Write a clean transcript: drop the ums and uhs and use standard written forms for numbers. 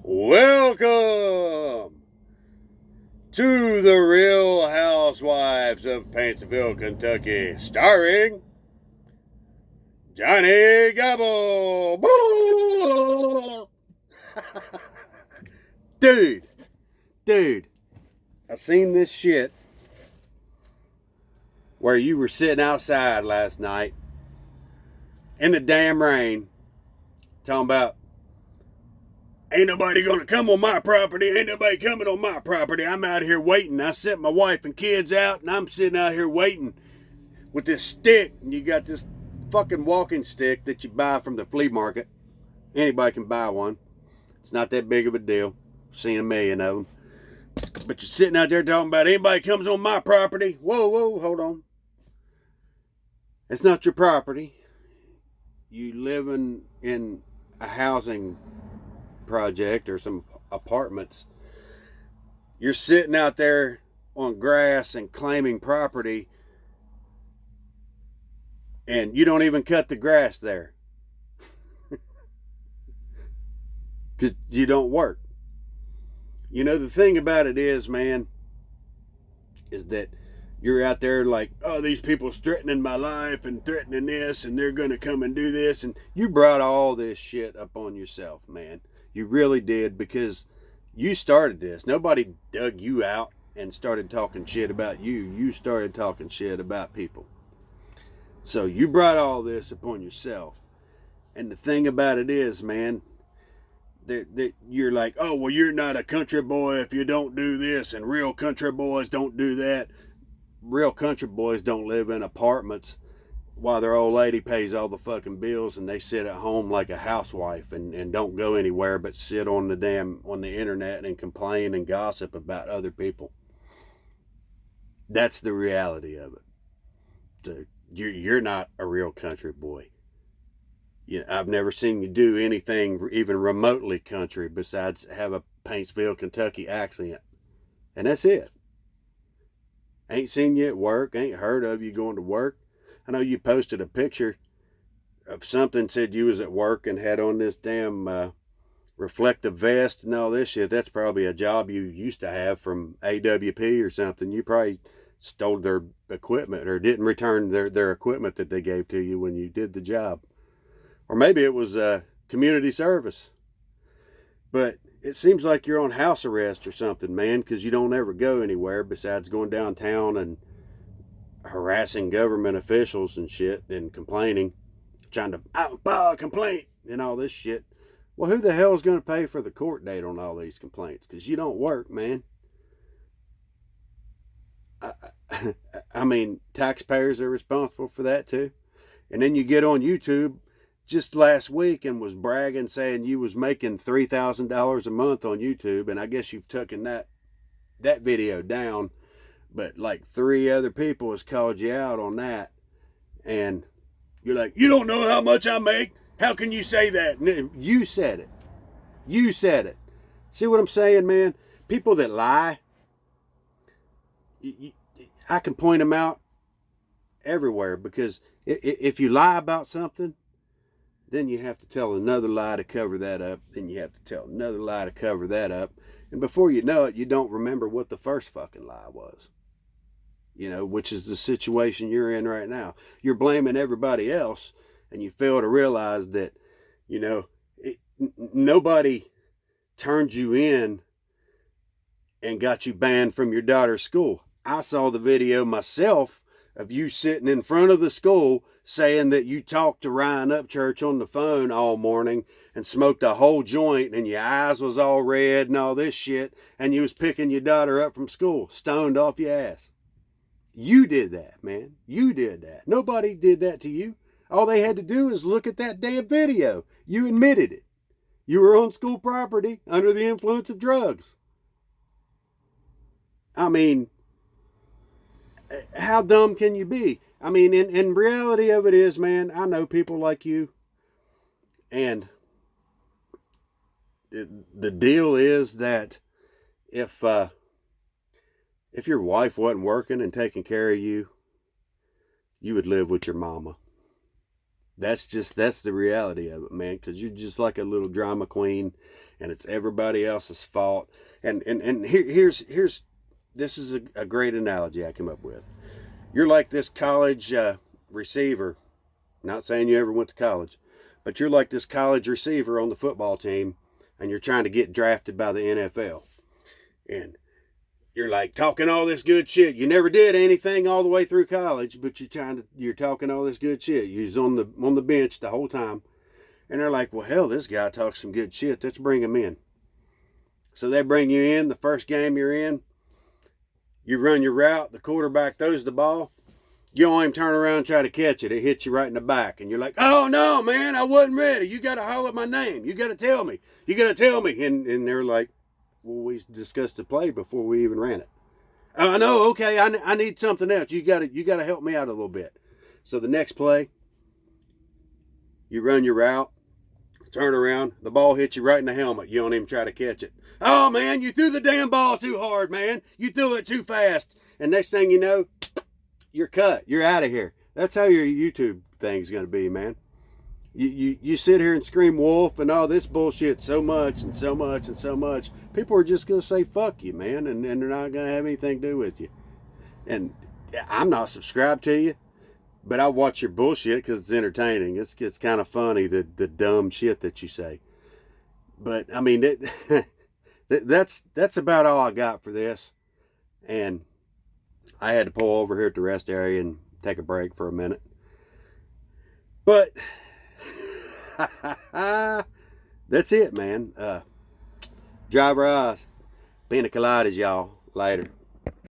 Welcome to the Real Housewives of Paintsville, Kentucky, starring Johnny Gobble. Dude, I seen this shit where you were sitting outside last night in the damn rain talking about ain't nobody gonna come on my property. Ain't nobody coming on my property. I'm out here waiting. I sent my wife and kids out, and I'm sitting out here waiting with this stick. And you got this fucking walking stick that you buy from the flea market. Anybody can buy one. It's not that big of a deal. I've seen a million of them. But you're sitting out there talking about anybody comes on my property. Whoa, hold on. It's not your property. You living in a housing project or some apartments. You're sitting out there on grass and claiming property, and you don't even cut the grass there because you don't work. You know, the thing about it is, man, is that you're out there like, oh, these people's threatening my life and threatening this, and they're going to come and do this, and you brought all this shit up on yourself, man. You really did, because you started this. Nobody dug you out and started talking shit about you. You started talking shit about people. So you brought all this upon yourself. And the thing about it is, man, that you're like, oh, well, you're not a country boy if you don't do this, and real country boys don't do that. Real country boys don't live in apartments while their old lady pays all the fucking bills, and they sit at home like a housewife and don't go anywhere but sit on the internet and complain and gossip about other people. That's the reality of it. So you're not a real country boy. I've never seen you do anything even remotely country besides have a Paintsville, Kentucky accent. And that's it. Ain't seen you at work, ain't heard of you going to work. I know you posted a picture of something, said you was at work and had on this damn reflective vest and all this shit. That's probably a job you used to have from AWP or something. You probably stole their equipment or didn't return their equipment that they gave to you when you did the job. Or maybe it was community service. But it seems like you're on house arrest or something, man, because you don't ever go anywhere besides going downtown and harassing government officials and shit and complaining, trying to file a complaint and all this shit. Well, who the hell is going to pay for the court date on all these complaints? Because you don't work, man. I mean, taxpayers are responsible for that too. And then you get on YouTube just last week and was bragging, saying you was making $3,000 a month on YouTube, and I guess you've taken that video down. But like 3 other people has called you out on that. And you're like, you don't know how much I make? How can you say that? You said it. You said it. See what I'm saying, man? People that lie, I can point them out everywhere, because if you lie about something, then you have to tell another lie to cover that up. Then you have to tell another lie to cover that up. And before you know it, you don't remember what the first fucking lie was. Which is the situation you're in right now. You're blaming everybody else, and you fail to realize that, nobody turned you in and got you banned from your daughter's school. I saw the video myself of you sitting in front of the school saying that you talked to Ryan Upchurch on the phone all morning and smoked a whole joint, and your eyes was all red and all this shit, and you was picking your daughter up from school, stoned off your ass. You did that, man. You did that. Nobody did that to you. All they had to do is look at that damn video. You admitted it. You were on school property under the influence of drugs. I mean, how dumb can you be? I mean, in reality of it is, man, I know people like you. And the deal is that if your wife wasn't working and taking care of you, you would live with your mama. That's the reality of it, man, because you're just like a little drama queen and it's everybody else's fault. And here's this is a great analogy I came up with. You're like this college receiver. Not saying you ever went to college, but you're like this college receiver on the football team, and you're trying to get drafted by the NFL. And you're like talking all this good shit. You never did anything all the way through college, but you're talking all this good shit. You was on the bench the whole time. And they're like, well, hell, this guy talks some good shit. Let's bring him in. So they bring you in. The first game you're in, you run your route. The quarterback throws the ball. You don't even turn around and try to catch it. It hits you right in the back. And you're like, oh, no, man, I wasn't ready. You got to holler my name. You got to tell me. You got to tell me. And they're like, well, we discussed the play before we even ran it. Oh, no, okay, I need something else. You got to help me out a little bit. So the next play, you run your route. Turn around, the ball hits you right in the helmet. You don't even try to catch it. Oh, man, you threw the damn ball too hard, man. You threw it too fast. And next thing you know, you're cut. You're out of here. That's how your YouTube thing's going to be, man. You sit here and scream wolf and all this bullshit so much and so much and so much. People are just going to say, fuck you, man, and they're not going to have anything to do with you. And I'm not subscribed to you. But I watch your bullshit because it's entertaining. It's kind of funny, the dumb shit that you say. But, I mean, that's about all I got for this. And I had to pull over here at the rest area and take a break for a minute. But, that's it, man. Driver eyes. Pina coladas, y'all. Later.